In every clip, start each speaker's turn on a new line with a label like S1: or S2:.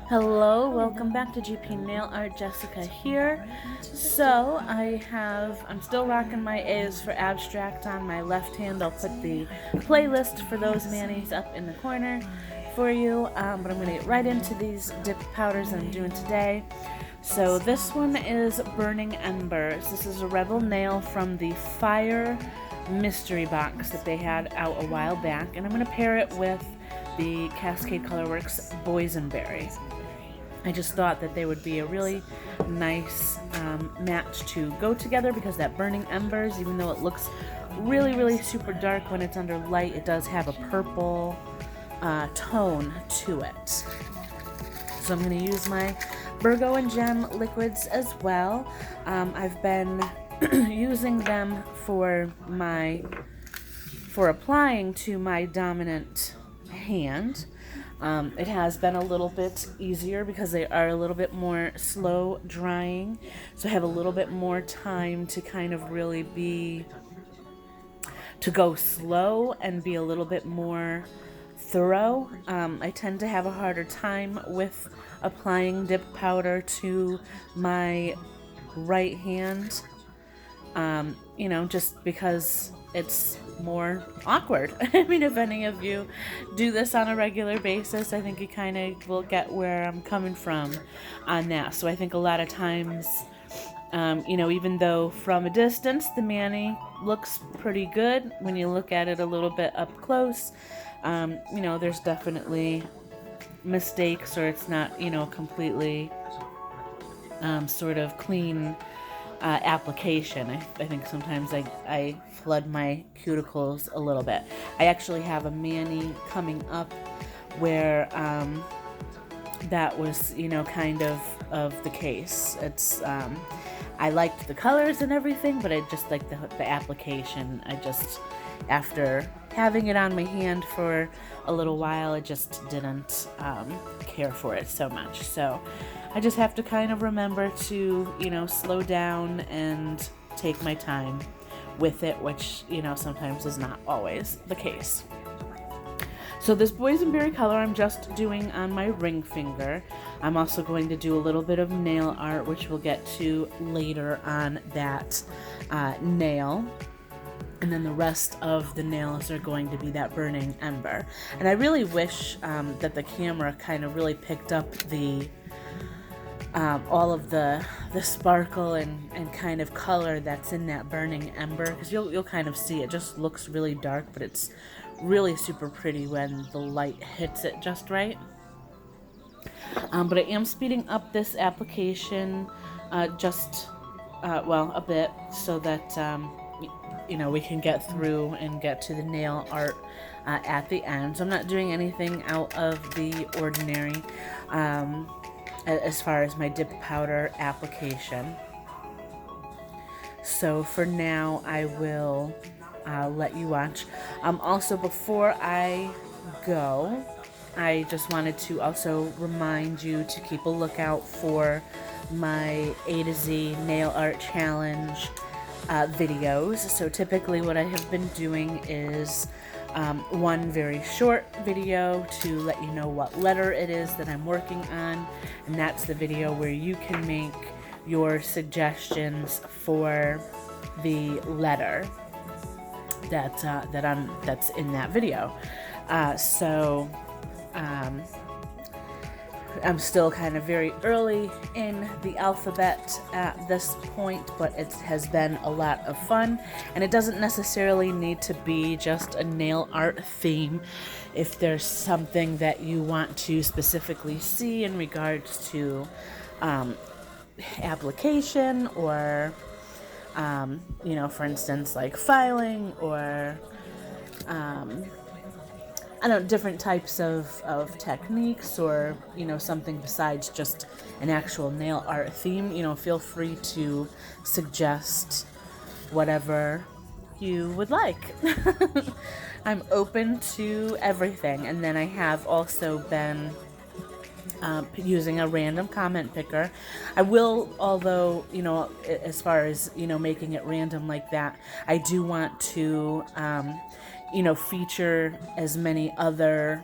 S1: Hello, welcome back to GP Nail Art. Jessica here. So I'm still rocking my A's for Abstract on my left hand. I'll put the playlist for those manis up in the corner for you. But I'm going to get right into these dip powders that I'm doing today. So this one is Burning Embers. This is a Revel nail from the Fire mystery box that they had out a while back. And I'm going to pair it with the Cascade Color Works Bosenberry. I just thought that they would be a really nice match to go together because that Burning Embers, even though it looks really super dark when it's under light, it does have a purple tone to it. So I'm going to use my Virgo Gem liquids as well. I've been using them for applying to my dominant hand. It has been a little bit easier because they are a little bit more slow drying, so I have a little bit more time to kind of really go slow and be a little bit more thorough. I tend to have a harder time with applying dip powder to my right hand, just because it's more awkward. I mean, if any of you do this on a regular basis, I think you kind of will get where I'm coming from on that. So I think a lot of times, even though from a distance the mani looks pretty good, when you look at it a little bit up close, there's definitely mistakes, or it's not, completely sort of clean application. I think sometimes I flood my cuticles a little bit. I actually have a mani coming up where that was, kind of the case. It's I liked the colors and everything, but I just like the application. After having it on my hand for a little while, I just didn't care for it so much. So I just have to kind of remember to, slow down and take my time with it, which, sometimes is not always the case. So this boysenberry color I'm just doing on my ring finger. I'm also going to do a little bit of nail art, which we'll get to later on that nail. And then the rest of the nails are going to be that burning ember. And I really wish that the camera kind of really picked up the all of the sparkle and kind of color that's in that burning ember, because you'll kind of see it just looks really dark, but it's really super pretty when the light hits it just right. But I am speeding up this application a bit, so that we can get through and get to the nail art at the end. So I'm not doing anything out of the ordinary as far as my dip powder application. So for now, I will let you watch. Also, before I go, I just wanted to also remind you to keep a lookout for my A to Z Nail Art Challenge videos. So typically what I have been doing is one very short video to let you know what letter it is that I'm working on, and that's the video where you can make your suggestions for the letter that's in that video. I'm still kind of very early in the alphabet at this point, but it has been a lot of fun, and it doesn't necessarily need to be just a nail art theme. If there's something that you want to specifically see in regards to application, or for instance, like filing, or different types of techniques, or, something besides just an actual nail art theme, feel free to suggest whatever you would like. I'm open to everything. And then I have also been using a random comment picker. I will, although, as far as, making it random like that, I do want to, feature as many other,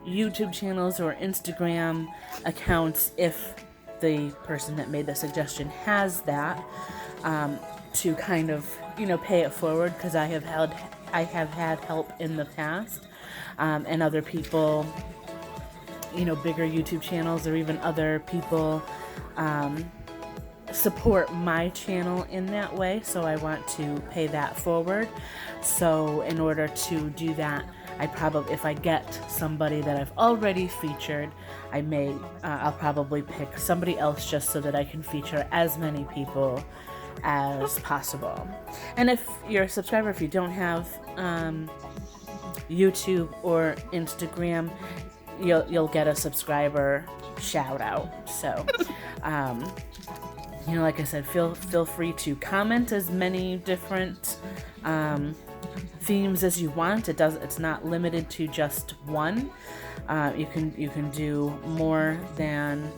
S1: YouTube channels or Instagram accounts if the person that made the suggestion has that, to kind of, pay it forward, because I have had help in the past, and other people, bigger YouTube channels or even other people support my channel in that way, so I want to pay that forward. So in order to do that, if I get somebody that I've already featured, I'll probably pick somebody else just so that I can feature as many people as possible. And if you're a subscriber, if you don't have YouTube or Instagram, you'll get a subscriber shout out. So like I said, feel free to comment as many different themes as you want. It's not limited to just one. You can do more than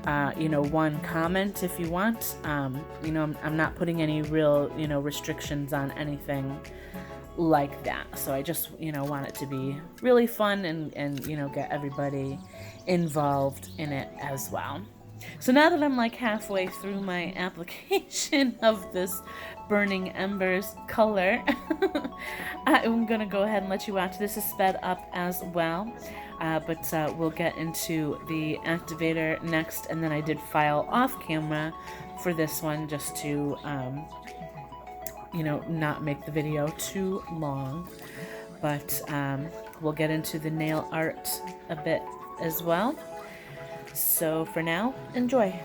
S1: one comment if you want. I'm not putting any real restrictions on anything like that. So I just want it to be really fun and get everybody involved in it as well. So now that I'm like halfway through my application of this Burning Embers color, I'm going to go ahead and let you watch. This is sped up as well, but we'll get into the activator next, and then I did file off camera for this one just to, not make the video too long, but we'll get into the nail art a bit as well. So for now, enjoy.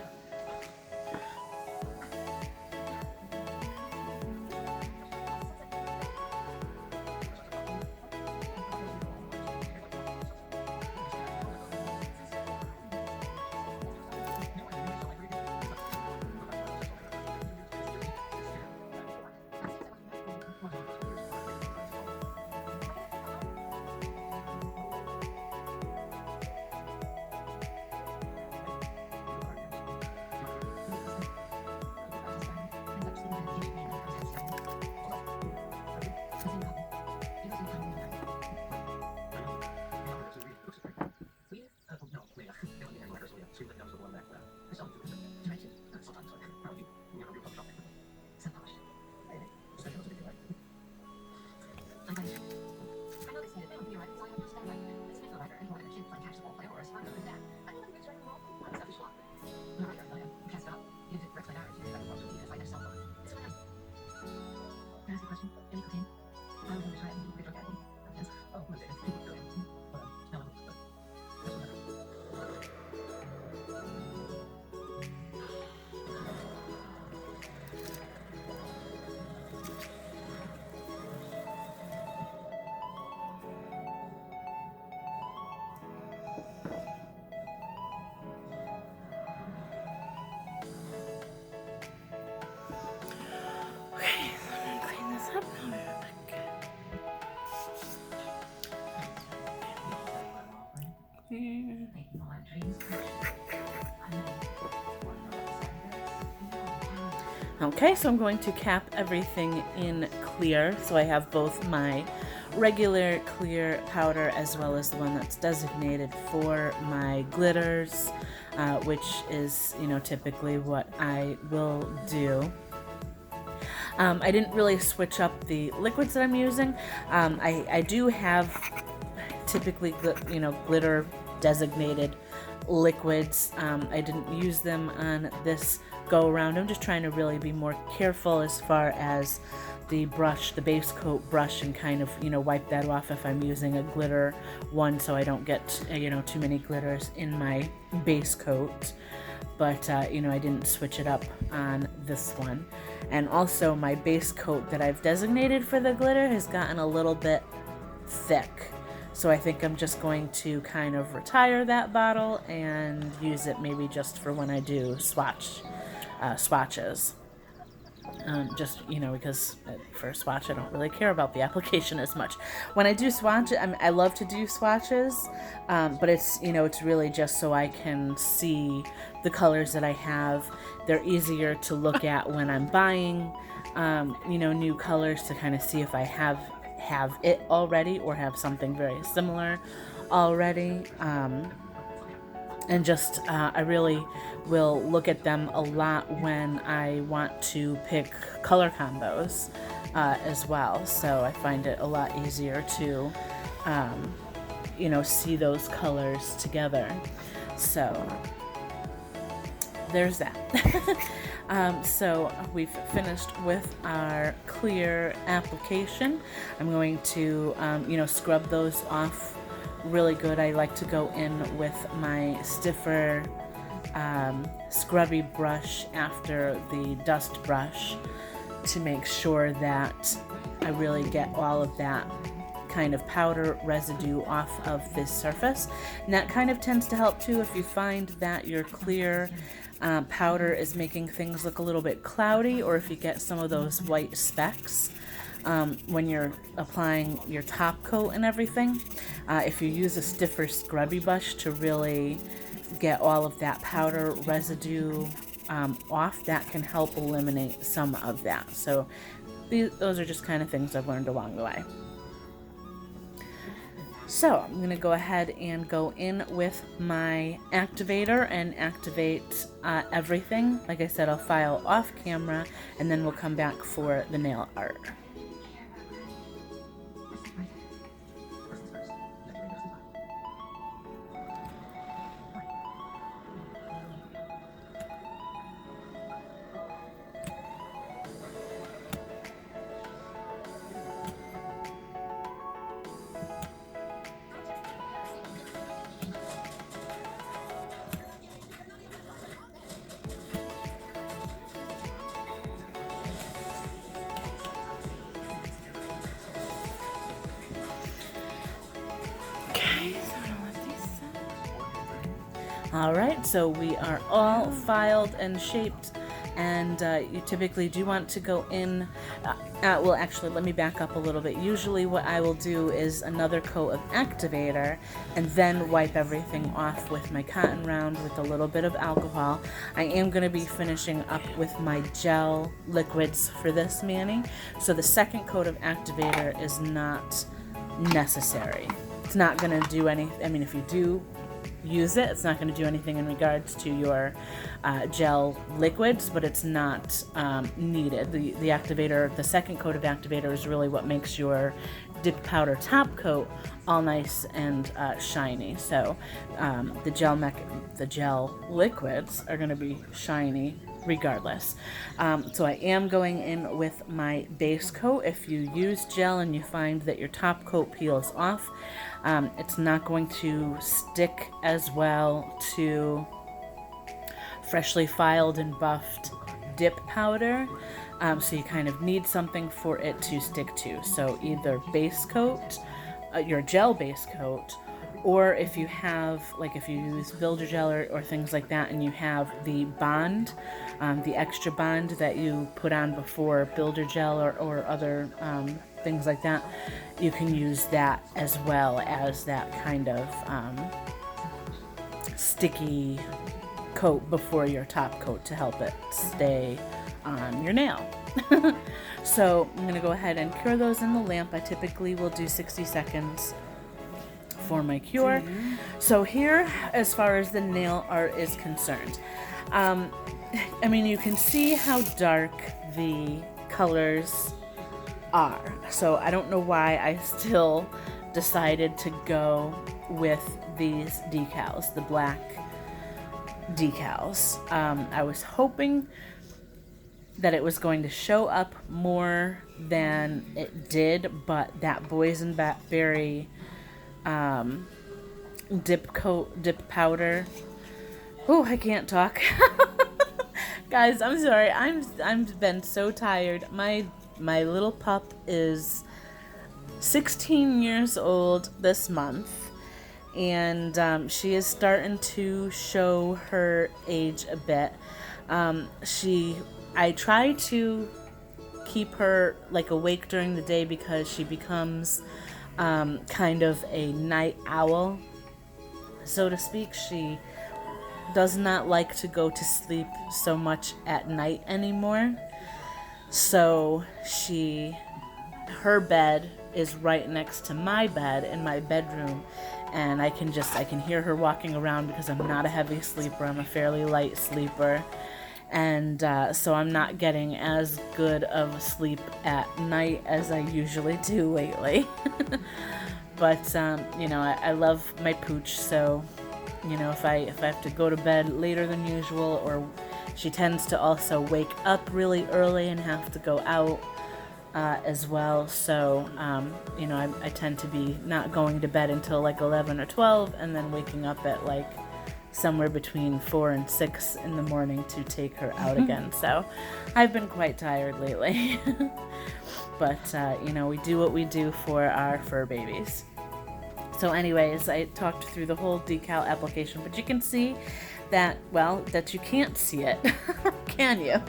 S1: Okay, so I'm going to cap everything in clear. So I have both my regular clear powder as well as the one that's designated for my glitters, which is, typically what I will do. I didn't really switch up the liquids that I'm using. I do have typically, glitter designated liquids. I didn't use them on this go around. I'm just trying to really be more careful as far as the brush, the base coat brush, and kind of, wipe that off if I'm using a glitter one so I don't get, too many glitters in my base coat. But, I didn't switch it up on this one. And also my base coat that I've designated for the glitter has gotten a little bit thick. So I think I'm just going to kind of retire that bottle and use it maybe just for when I do swatches. Just, because for a swatch I don't really care about the application as much. When I do swatch, I love to do swatches, but it's, it's really just so I can see the colors that I have. They're easier to look at when I'm buying, new colors, to kind of see if I have it already or have something very similar already. And just I really will look at them a lot when I want to pick color combos as well. So I find it a lot easier to you know, see those colors together. So there's that. So we've finished with our clear application. I'm going to you know, scrub those off really good. I like to go in with my stiffer scrubby brush after the dust brush to make sure that I really get all of that kind of powder residue off of this surface. And that kind of tends to help too if you find that your clear powder is making things look a little bit cloudy, or if you get some of those white specks when you're applying your top coat and everything. If you use a stiffer scrubby brush to really get all of that powder residue off, that can help eliminate some of that. So those are just kind of things I've learned along the way. So I'm going to go ahead and go in with my activator and activate everything. Like I said, I'll file off camera and then we'll come back for the nail art. Alright, so we are all filed and shaped, and you typically do want to go in, well actually let me back up a little bit. Usually what I will do is another coat of activator and then wipe everything off with my cotton round with a little bit of alcohol. I am going to be finishing up with my gel liquids for this mani, so the second coat of activator is not necessary. It's not going to do anything. I mean, if you do use it, it's not going to do anything in regards to your gel liquids, but it's not needed. The activator, the second coat of activator, is really what makes your dip powder top coat all nice and shiny. So the gel liquids are going to be shiny regardless. So I am going in with my base coat. If you use gel and you find that your top coat peels off, it's not going to stick as well to freshly filed and buffed dip powder. So you kind of need something for it to stick to. So either base coat, your gel base coat, or if you have, like if you use builder gel or things like that and you have the bond, the extra bond that you put on before builder gel or other things like that, you can use that as well as that kind of sticky coat before your top coat to help it stay on your nail. So I'm going to go ahead and cure those in the lamp. I typically will do 60 seconds for my cure. So here, as far as the nail art is concerned, I mean, you can see how dark the colors are. So I don't know why I still decided to go with these decals, the black decals. I was hoping that it was going to show up more than it did, but that Bosenberry dip powder. Oh, I can't talk. Guys, I'm sorry. I've been so tired. My little pup is 16 years old this month, and she is starting to show her age a bit. I try to keep her like awake during the day because she becomes kind of a night owl, so to speak. She does not like to go to sleep so much at night anymore. So her bed is right next to my bed in my bedroom, and I can hear her walking around because I'm not a heavy sleeper. I'm a fairly light sleeper, and so I'm not getting as good of sleep at night as I usually do lately. But you know, I love my pooch, so you know, if I have to go to bed later than usual, or she tends to also wake up really early and have to go out as well. So, you know, I tend to be not going to bed until like 11 or 12 and then waking up at like somewhere between 4 and 6 in the morning to take her out again. So I've been quite tired lately. But, you know, we do what we do for our fur babies. So anyways, I talked through the whole decal application, but you can see that, well, that you can't see it, can you?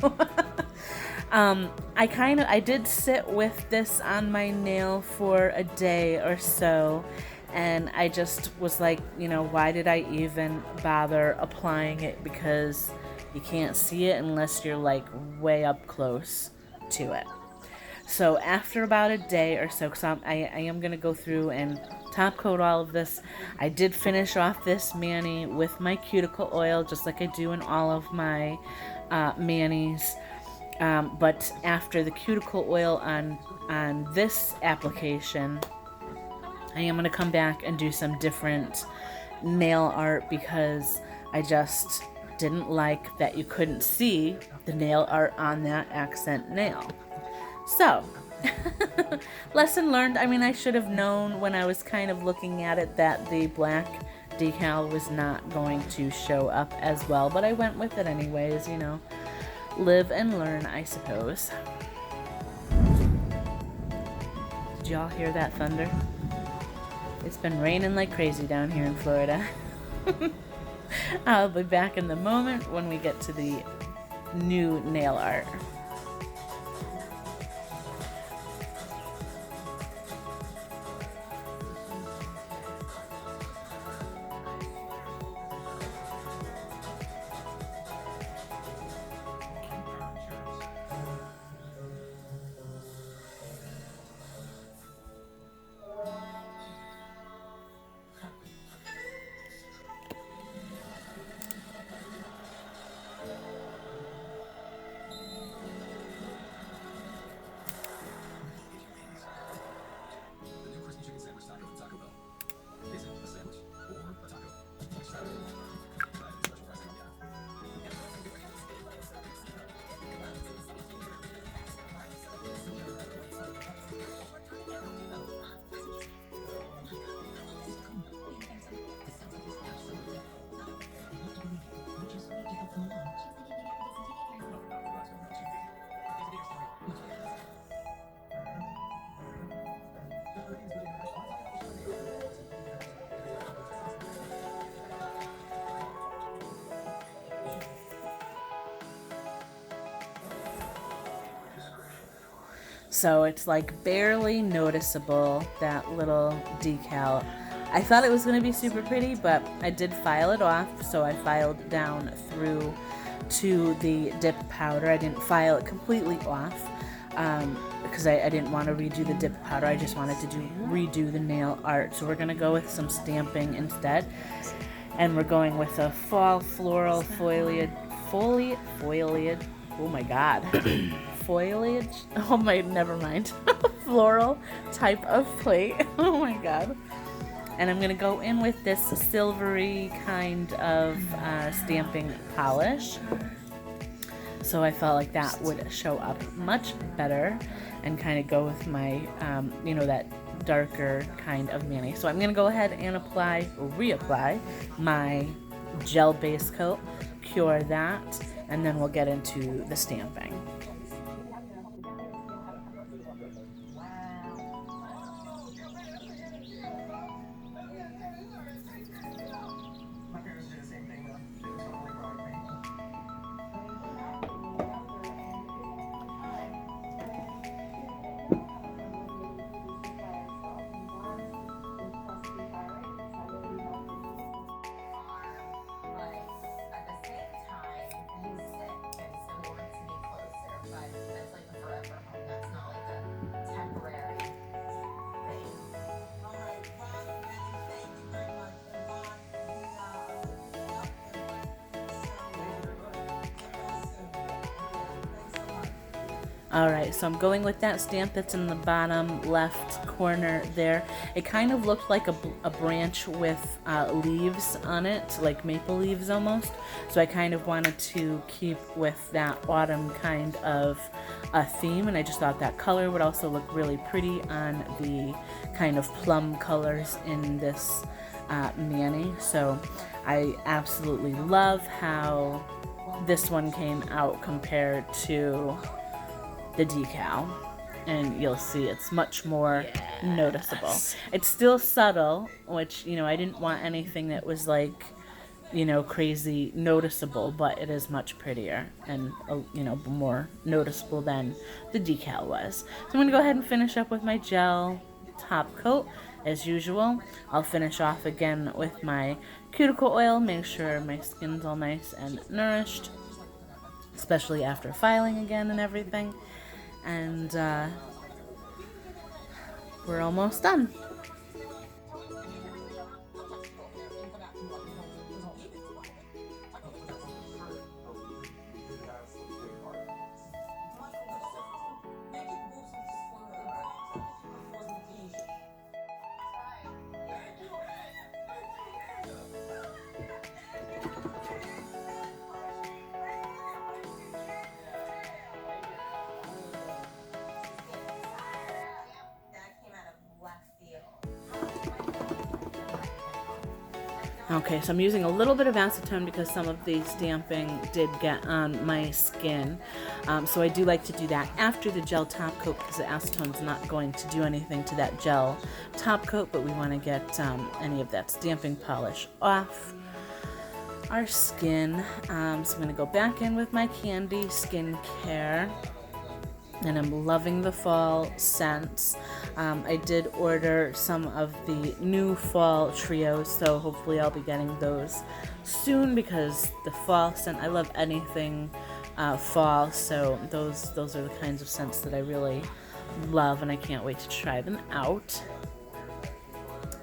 S1: I did sit with this on my nail for a day or so, and I just was like, you know, why did I even bother applying it? Because you can't see it unless you're like way up close to it. So after about a day or so, because I am going to go through and top coat all of this, I did finish off this mani with my cuticle oil, just like I do in all of my manis. But after the cuticle oil on this application, I am going to come back and do some different nail art because I just didn't like that you couldn't see the nail art on that accent nail. So, lesson learned. I mean, I should have known when I was kind of looking at it that the black decal was not going to show up as well, but I went with it anyways, you know. Live and learn, I suppose. Did y'all hear that thunder? It's been raining like crazy down here in Florida. I'll be back in the moment when we get to the new nail art. So it's like barely noticeable, that little decal. I thought it was going to be super pretty, but I did file it off. So I filed down through to the dip powder. I didn't file it completely off because I didn't want to redo the dip powder. I just wanted to redo the nail art. So we're going to go with some stamping instead. And we're going with a fall floral foliage. Oh my God. Foliage? Oh my, never mind. Floral type of plate. Oh my God. And I'm going to go in with this silvery kind of stamping polish. So I felt like that would show up much better and kind of go with my, you know, that darker kind of mani. So I'm going to go ahead and reapply my gel base coat, cure that, and then we'll get into the stamping. Alright, so I'm going with that stamp that's in the bottom left corner there. It kind of looked like a branch with leaves on it, like maple leaves almost. So I kind of wanted to keep with that autumn kind of theme, and I just thought that color would also look really pretty on the kind of plum colors in this mani. So I absolutely love how this one came out compared to the decal, and you'll see it's much more noticeable. It's still subtle, which, you know, I didn't want anything that was like, you know, crazy noticeable, but it is much prettier and, you know, more noticeable than the decal was. So I'm going to go ahead and finish up with my gel top coat as usual. I'll finish off again with my cuticle oil, make sure my skin's all nice and nourished, especially after filing again and everything. And we're almost done. Okay, so I'm using a little bit of acetone because some of the stamping did get on my skin. So I do like to do that after the gel top coat because the acetone's not going to do anything to that gel top coat, but we want to get any of that stamping polish off our skin. So I'm going to go back in with my Candi Skin Care. And I'm loving the fall scents. I did order some of the new fall trios, so hopefully I'll be getting those soon because the fall scent, I love anything fall, so those are the kinds of scents that I really love, and I can't wait to try them out.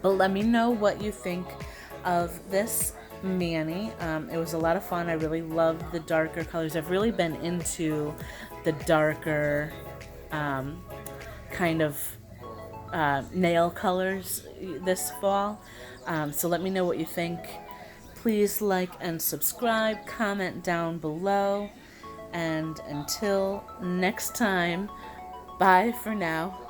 S1: But let me know what you think of this mani. It was a lot of fun. I really love the darker colors. I've really been into the darker kind of nail colors this fall. So let me know what you think. Please like and subscribe, comment down below, and until next time, bye for now.